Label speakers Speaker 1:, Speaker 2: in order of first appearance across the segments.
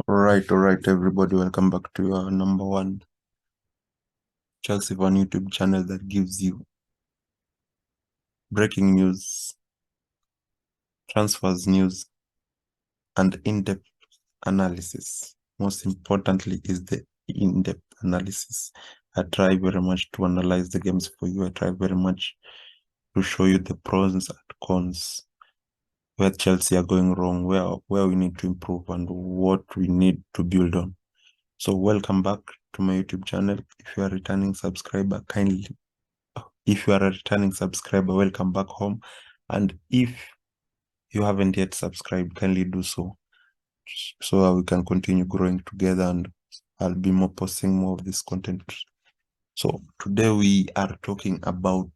Speaker 1: All right, everybody. Welcome back to your number one Chelsea Fan YouTube channel that gives you breaking news, transfers news, and in-depth analysis. Most importantly is the in-depth analysis. I try very much to analyze the games for you. I try very much to show you the pros and cons, where Chelsea are going wrong, where we need to improve, and what we need to build on. So welcome back to my YouTube channel. If you are a returning subscriber, welcome back home. And if you haven't yet subscribed, kindly do so that we can continue growing together, and I'll be posting more of this content. So today we are talking about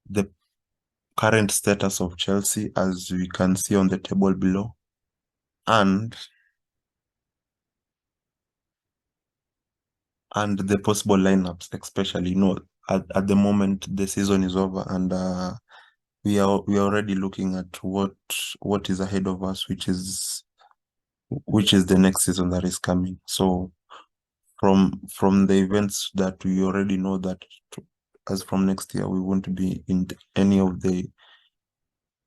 Speaker 1: the current status of Chelsea, as we can see on the table below, and the possible lineups, especially. At the moment the season is over, and we are already looking at what is ahead of us, which is the next season that is coming. So from the events that we already know, that as from next year we won't be in any of the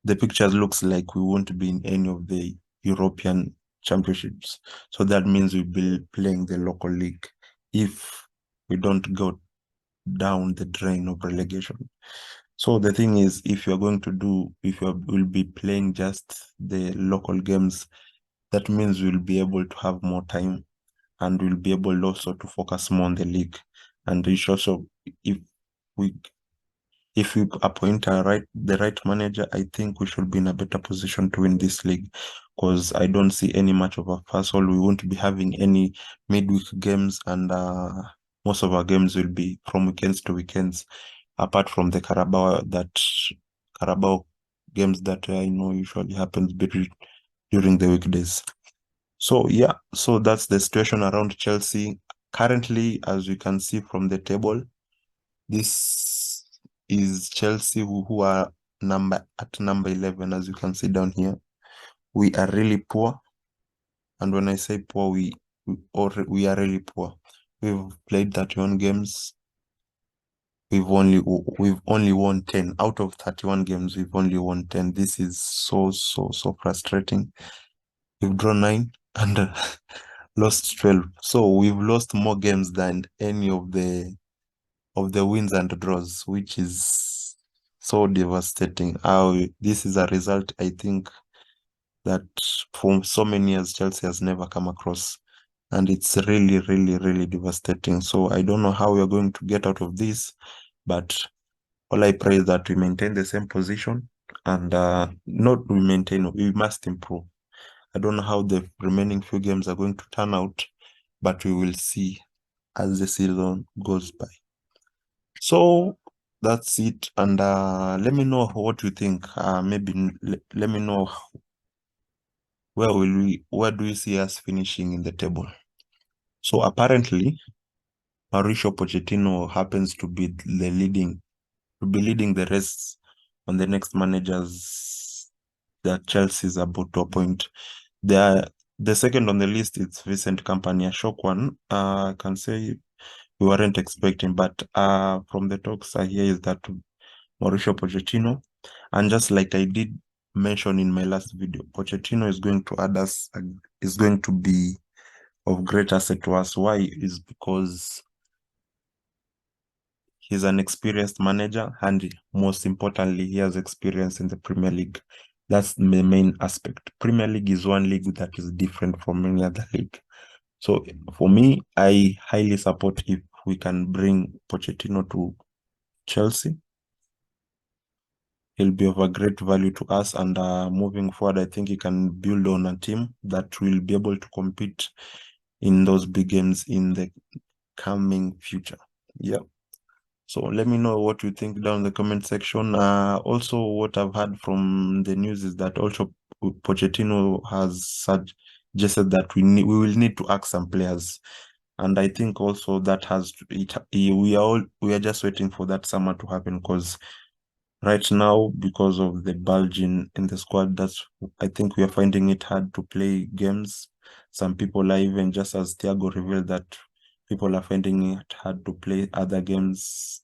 Speaker 1: pictures looks like we won't be in any of the European championships. So that means we'll be playing the local league if we don't go down the drain of relegation. So the thing is, if you will be playing just the local games, that means we'll be able to have more time, and we'll be able also to focus more on the league. And it's also, if we appoint the right manager, I think we should be in a better position to win this league, because I don't see any much of a puzzle. We won't be having any midweek games, and most of our games will be from weekends to weekends, apart from the Carabao games that I know usually happens during the weekdays. So yeah, so that's the situation around Chelsea currently. As you can see from the table, this is Chelsea, who are at number 11. As you can see down here, we are really poor, and when I say poor, we are really poor. We've played 31 games. We've only won 10 out of 31 games. We've only won 10. This is so frustrating. We've drawn 9 and lost 12. So we've lost more games than any of the wins and draws, which is so devastating. This is a result, I think, that for so many years Chelsea has never come across, and it's really devastating. So I don't know how we are going to get out of this, but all I pray is that we maintain the same position, and we must improve. I don't know how the remaining few games are going to turn out, but we will see as the season goes by. So that's it, and let me know what you think. Maybe let me know where do you see us finishing in the table. So apparently Mauricio Pochettino happens to be leading the race on the next managers that Chelsea is about to appoint. The second on the list is Vincent Kompany, a shock one. I can say we weren't expecting, but from the talks I hear is that Mauricio Pochettino, and just like I did mention in my last video, Pochettino is going to be of great asset to us. Why? Is because he's an experienced manager, and most importantly, he has experience in the Premier League. That's the main aspect. Premier League is one league that is different from any other league. So for me, I highly support if we can bring Pochettino to Chelsea. He'll be of a great value to us, and moving forward, I think he can build on a team that will be able to compete in those big games in the coming future. Yeah. So let me know what you think down in the comment section. Also, what I've heard from the news is that also Pochettino has suggested that we will need to ask some players, and I think also that we are just waiting for that summer to happen, because right now, because of the bulge in the squad, I think we are finding it hard to play games. Some people are even, just as Thiago revealed, that people are finding it hard to play other games.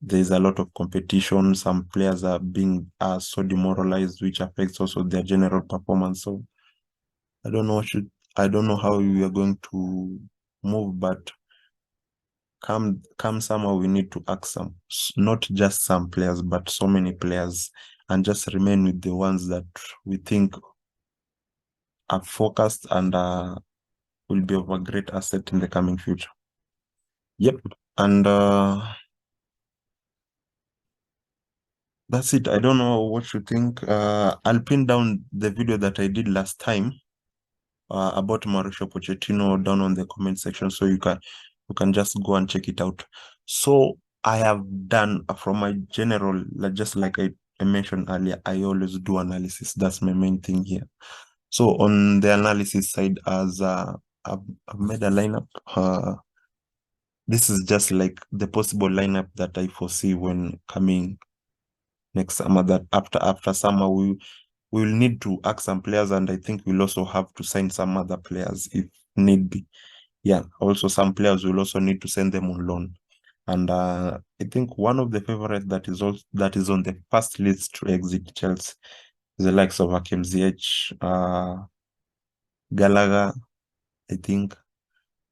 Speaker 1: There's a lot of competition. Some players are so demoralized, which affects also their general performance. So I don't know I don't know how we are going to move, but come summer we need to ask not just some players, but so many players, and just remain with the ones that we think are focused and will be of a great asset in the coming future. Yep. And that's it. I don't know what you think. I'll pin down the video that I did last time about Mauricio Pochettino down on the comment section, so you can just go and check it out. So I have done from my general, just like I mentioned earlier, I always do analysis. That's my main thing here. So on the analysis side, as I've made a lineup. This is just like the possible lineup that I foresee when coming next summer. That after summer we will need to ask some players, and I think we'll also have to sign some other players if need be. Yeah, also some players will also need to send them on loan. And I think one of the favorites that is on the first list to exit Chelsea is the likes of Hakim Ziyech, Gallagher, I think.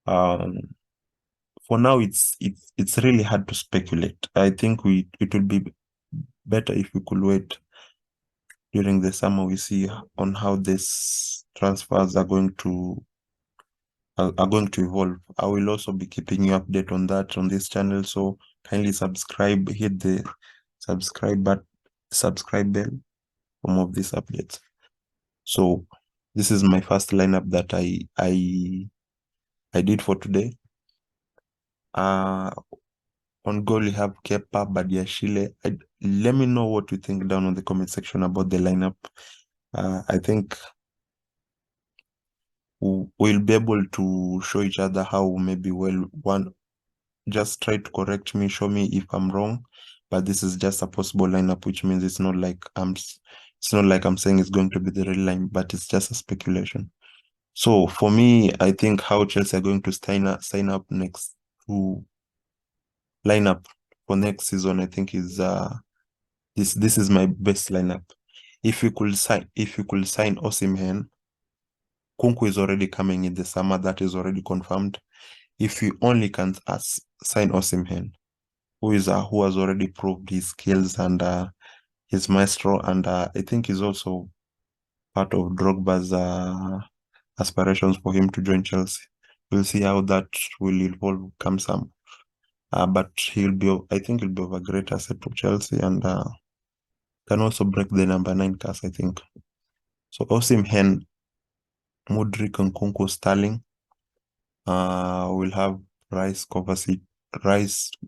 Speaker 1: Um, for now, it's really hard to speculate. I think it would be better if we could wait during the summer. We see on how these transfers are going to evolve. I will also be keeping you update on that on this channel. So kindly subscribe, hit the subscribe bell for more of these updates. So this is my first lineup that I did for today. On goal you have Kepa, Badiashile. Let me know what you think down on the comment section about the lineup. I think we'll be able to show each other how maybe one. Just try to correct me, show me if I'm wrong. But this is just a possible lineup, which means it's not like I'm saying it's going to be the real line, but it's just a speculation. So for me, I think how Chelsea are going to sign up next to lineup for next season, I think is this is my best lineup. If you could sign Osimhen, Kunku is already coming in the summer, that is already confirmed. If you only can sign Osimhen, who has already proved his skills and his maestro, and I think he's also part of Drogba's aspirations for him to join Chelsea. We'll see how that will evolve come some. But I think he'll be of a great asset to Chelsea, and can also break the number 9 curse, I think. So Osimhen, Mudryk, and Nkunku, Sterling. We'll have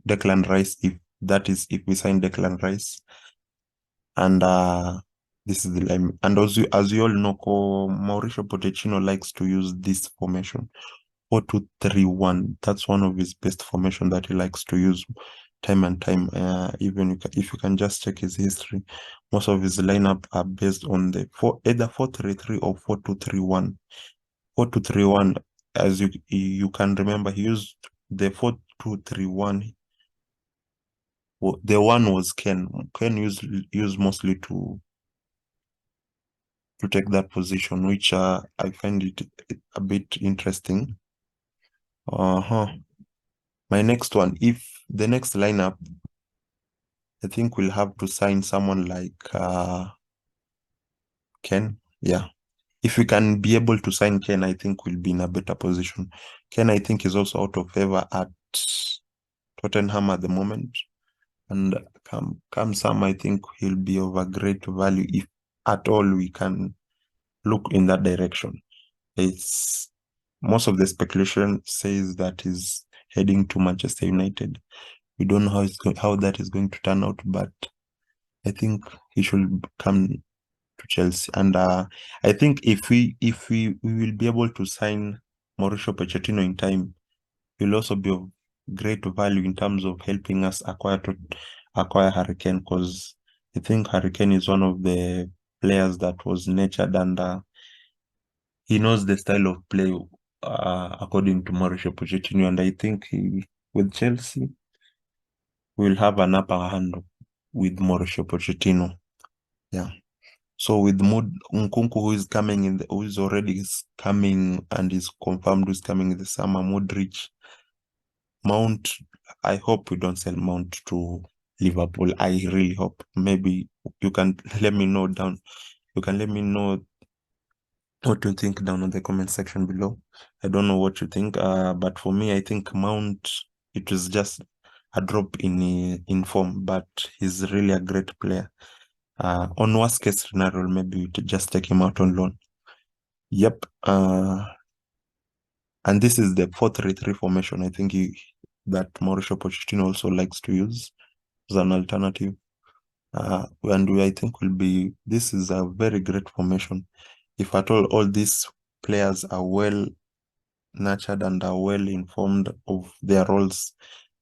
Speaker 1: Declan Rice, if we sign Declan Rice. And this is the line. And as you all know, Mauricio Pochettino likes to use this formation, 4-2-3-1. That's one of his best formation that he likes to use time and time. Even if you can just check his history, most of his lineup are based on either 4-3-3 or 4-2-3-1. 4-2-3-1, as you can remember, he used the 4-2-3-1. The one was Ken. Ken used mostly to take that position, which I find it a bit interesting. My next one, if the next lineup, I think we'll have to sign someone like Ken. Yeah. If we can be able to sign Ken, I think we'll be in a better position. Ken, I think, is also out of favor at Tottenham at the moment. And come some, I think he'll be of a great value if at all we can look in that direction. It's Most of the speculation says that he's heading to Manchester United. We don't know how that is going to turn out, but I think he should come to Chelsea. And I think if we will be able to sign Mauricio Pochettino in time, he'll also be of great value in terms of helping us acquire Harry Kane, because I think Harry Kane is one of the players that was nurtured and he knows the style of play according to Mauricio Pochettino, and I think with Chelsea will have an upper hand with Mauricio Pochettino. Yeah. So with Nkunku, who is coming who is already coming and is confirmed who's coming in the summer, Modric, Mount. I hope we don't sell Mount to Liverpool. I really hope. Maybe you can let me know down. You can let me know what you think down on the comment section below. I don't know what you think, but for me, I think Mount, it was just a drop in form, but he's really a great player. On worst case scenario, maybe we just take him out on loan. Yep. And this is the 4-3-3 formation. I think that Mauricio Pochettino also likes to use as an alternative. And I think this is a very great formation. If at all these players are well nurtured and are well informed of their roles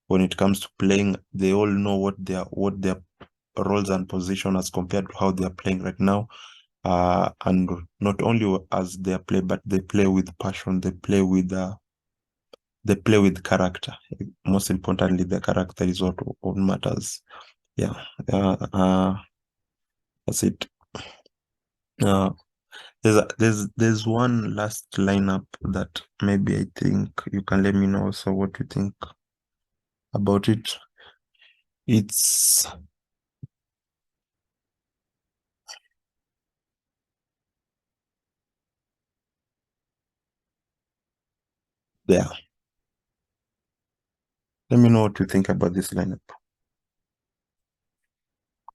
Speaker 1: when it comes to playing, they all know what their roles and position as compared to how they are playing right now. And not only as they play, but they play with passion. They play with character. Most importantly, the character is what matters. Yeah. That's it. Uh, there's one last lineup that maybe I think you can let me know also what you think about it. It's there. Let me know what you think about this lineup.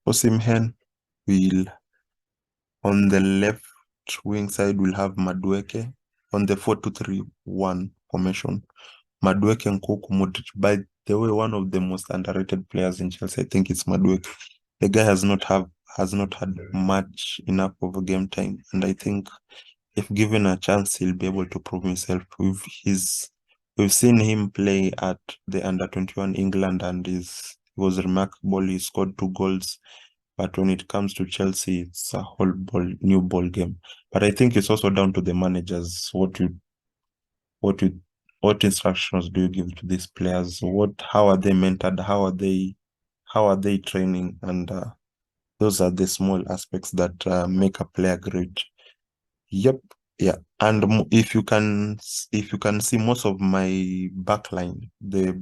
Speaker 1: Osimhen will on the left wing side will have Madueke on the 4-2-3-1 formation. Madueke and Nkunku Modric. By the way, one of the most underrated players in Chelsea, I think it's Madueke. The guy has not had much enough of a game time, and I think if given a chance, he'll be able to prove himself. We've seen him play at the under-21 England, and he was remarkable. He scored 2 goals. But when it comes to Chelsea, it's a whole new ball game. But I think it's also down to the managers. What you, what instructions do you give to these players? How are they mentored? How are they training? And those are the small aspects that make a player great. Yep. Yeah. And if you can see most of my backline, the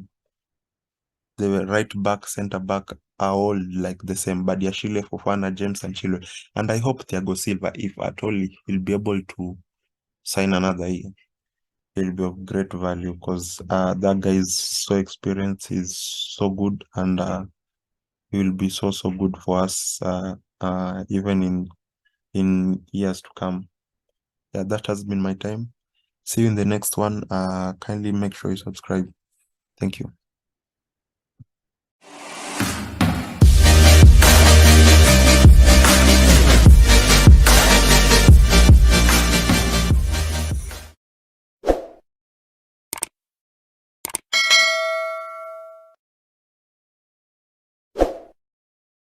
Speaker 1: right back, center back are all like the same. Badiashile, Fofana, James, and Chilwell. And I hope Thiago Silva, if at all he'll be able to sign another year, he'll be of great value because that guy is so experienced, he's so good, and he will be so good for us even in years to come. Yeah, that has been my time. See you in the next one. Kindly make sure you subscribe. Thank you.